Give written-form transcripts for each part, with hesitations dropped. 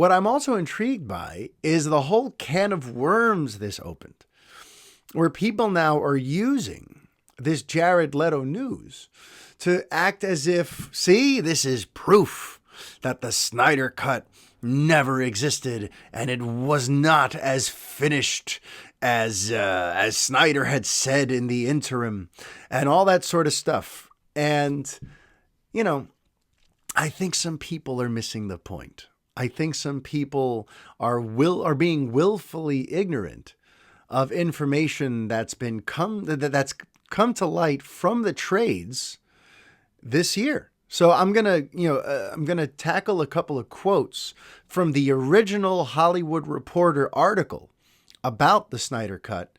what I'm also intrigued by is the whole can of worms this opened, where people now are using this Jared Leto news to act as if, see, this is proof that the Snyder Cut never existed and it was not as finished as Snyder had said in the interim, and all that sort of stuff. And, you know, I think some people are missing the point. I think some people are being willfully ignorant of information that's come to light from the trades this year. So I'm gonna tackle a couple of quotes from the original Hollywood Reporter article about the Snyder Cut,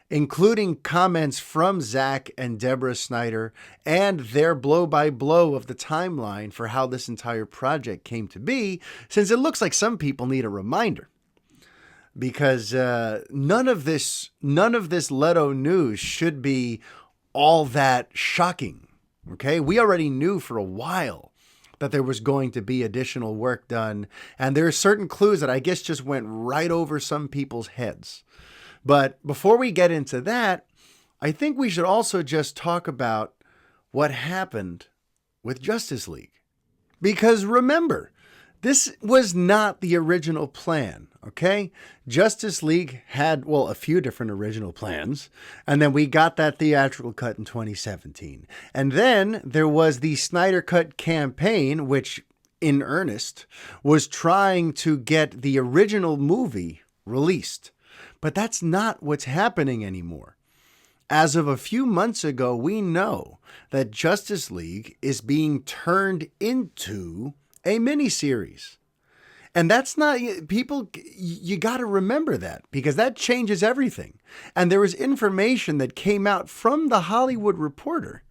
including comments from Zack and Deborah Snyder and their blow-by-blow of the timeline for how this entire project came to be, since it looks like some people need a reminder. Because none of this Leto news should be all that shocking, okay? We already knew for a while that there was going to be additional work done, and there are certain clues that I guess just went right over some people's heads. But before we get into that, I think we should also just talk about what happened with Justice League. Because remember, this was not the original plan, okay? Justice League had, well, a few different original plans, and then we got that theatrical cut in 2017. And then there was the Snyder Cut campaign, which, in earnest, was trying to get the original movie released. But that's not what's happening anymore. As of a few months ago, we know that Justice League is being turned into a miniseries. And that's not, people, you got to remember that, because that changes everything. And there was information that came out from the Hollywood Reporter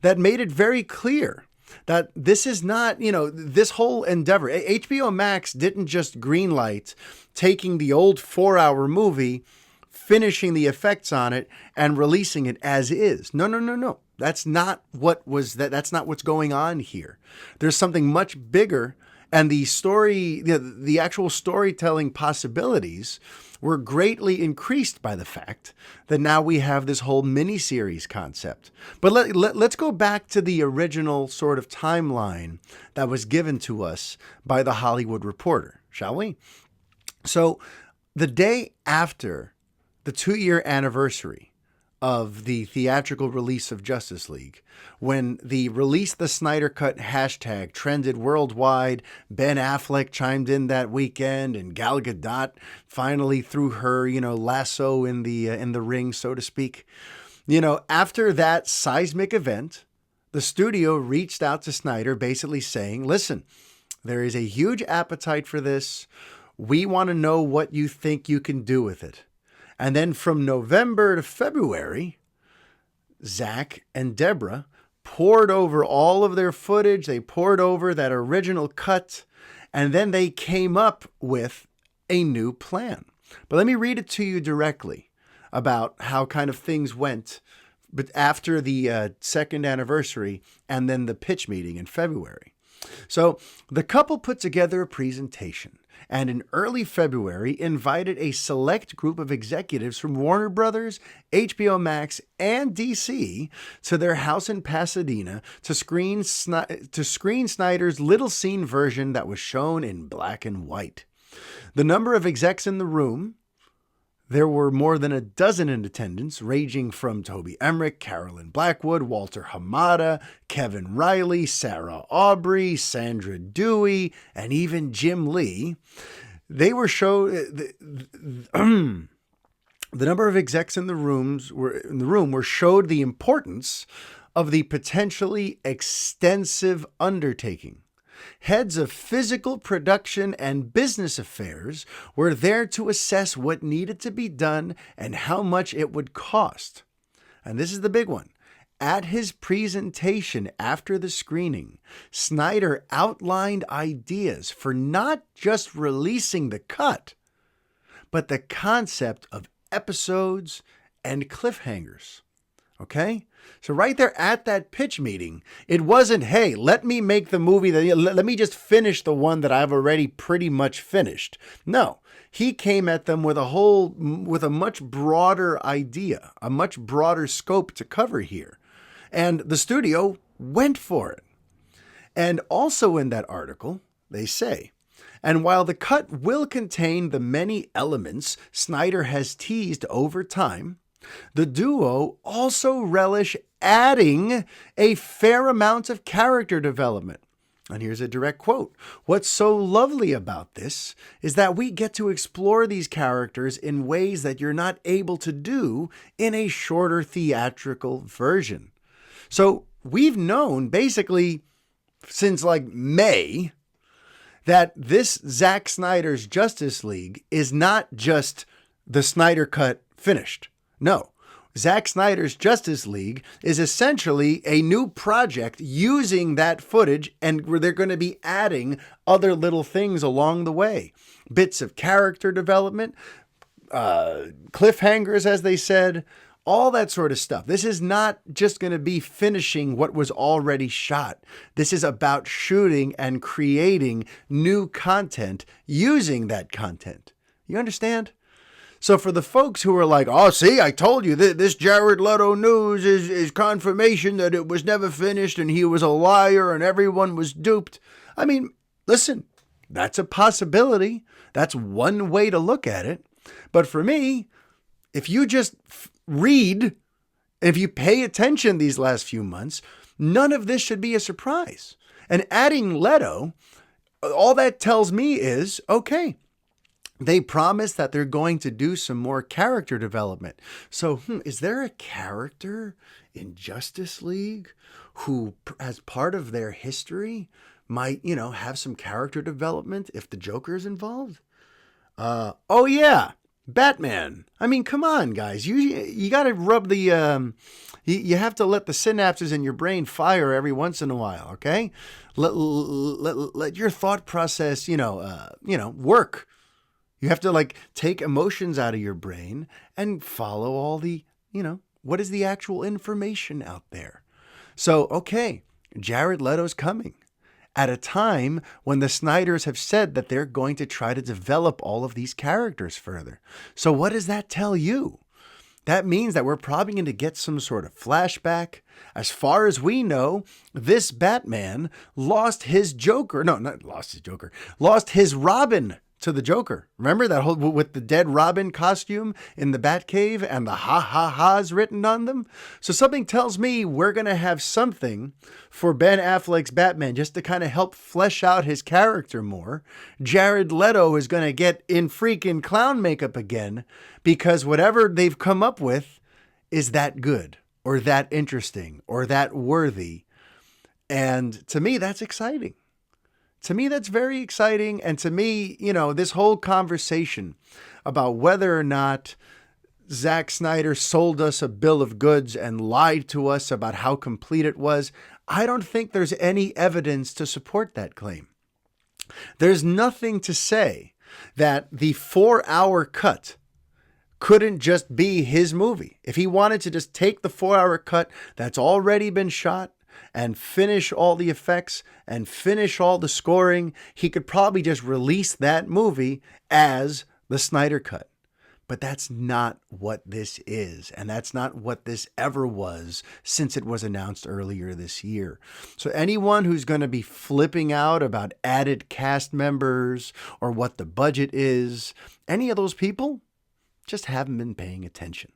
that made it very clear that this is not, this whole endeavor. HBO Max didn't just greenlight taking the old 4-hour movie, finishing the effects on it, and releasing it as is. No. That's not that's not what's going on here. There's something much bigger, and the story, the actual storytelling possibilities were greatly increased by the fact that now we have this whole miniseries concept. But let's go back to the original sort of timeline that was given to us by the Hollywood Reporter, shall we? So the day after the 2-year anniversary of the theatrical release of Justice League, when the Release the Snyder Cut hashtag trended worldwide, Ben Affleck chimed in that weekend, and Gal Gadot finally threw her, lasso in the ring, so to speak. After that seismic event, the studio reached out to Snyder basically saying, listen, there is a huge appetite for this. We want to know what you think you can do with it. And then from November to February, Zack and Deborah poured over all of their footage. They poured over that original cut, and then they came up with a new plan. But let me read it to you directly about how kind of things went but after the second anniversary and then the pitch meeting in February. So the couple put together a presentation, and in early February invited a select group of executives from Warner Brothers, HBO Max, and DC to their house in Pasadena to screen Snyder's little scene version that was shown in black and white. The number of execs in the room, there were more than a dozen in attendance, ranging from Toby Emmerich, Carolyn Blackwood, Walter Hamada, Kevin Riley, Sarah Aubrey, Sandra Dewey, and even Jim Lee. They were the number of execs in the room were showed the importance of the potentially extensive undertaking. Heads of physical production and business affairs were there to assess what needed to be done and how much it would cost. And this is the big one. At his presentation after the screening, Snyder outlined ideas for not just releasing the cut, but the concept of episodes and cliffhangers. Okay? So right there at that pitch meeting, it wasn't, hey, let me make the movie, let me just finish the one that I've already pretty much finished. No, he came at them with a much broader idea, a much broader scope to cover here. And the studio went for it. And also in that article, they say, and while the cut will contain the many elements Snyder has teased over time, the duo also relish adding a fair amount of character development. And here's a direct quote. What's so lovely about this is that we get to explore these characters in ways that you're not able to do in a shorter theatrical version. So we've known basically since like May that this Zack Snyder's Justice League is not just the Snyder Cut Finished. No, Zack Snyder's Justice League is essentially a new project using that footage, and where they're going to be adding other little things along the way. Bits of character development, cliffhangers, as they said, all that sort of stuff. This is not just going to be finishing what was already shot. This is about shooting and creating new content using that content. You understand? So for the folks who are like, oh, see, I told you this Jared Leto news is confirmation that it was never finished and he was a liar and everyone was duped. I mean, listen, that's a possibility. That's one way to look at it. But for me, if you just read, if you pay attention these last few months, none of this should be a surprise. And adding Leto, all that tells me is, okay, they promise that they're going to do some more character development. So, is there a character in Justice League who, as part of their history, might, have some character development if the Joker is involved? Oh yeah, Batman. I mean, come on, guys. You got to rub the, you have to let the synapses in your brain fire every once in a while, okay? Let your thought process, work. You have to take emotions out of your brain and follow all the, what is the actual information out there? So, okay, Jared Leto's coming at a time when the Snyders have said that they're going to try to develop all of these characters further. So what does that tell you? That means that we're probably going to get some sort of flashback. As far as we know, this Batman lost his Joker. No, not lost his Joker. Lost his Robin to the Joker. Remember that whole with the dead Robin costume in the Batcave and the ha-ha-ha's written on them? So something tells me we're going to have something for Ben Affleck's Batman just to kind of help flesh out his character more. Jared Leto is going to get in freaking clown makeup again because whatever they've come up with is that good or that interesting or that worthy. And to me, that's exciting. To me, that's very exciting. And to me, this whole conversation about whether or not Zack Snyder sold us a bill of goods and lied to us about how complete it was, I don't think there's any evidence to support that claim. There's nothing to say that the 4-hour cut couldn't just be his movie. If he wanted to just take the 4-hour cut that's already been shot, and finish all the effects and finish all the scoring, he could probably just release that movie as the Snyder Cut. But that's not what this is. And that's not what this ever was since it was announced earlier this year. So anyone who's going to be flipping out about added cast members or what the budget is, any of those people just haven't been paying attention.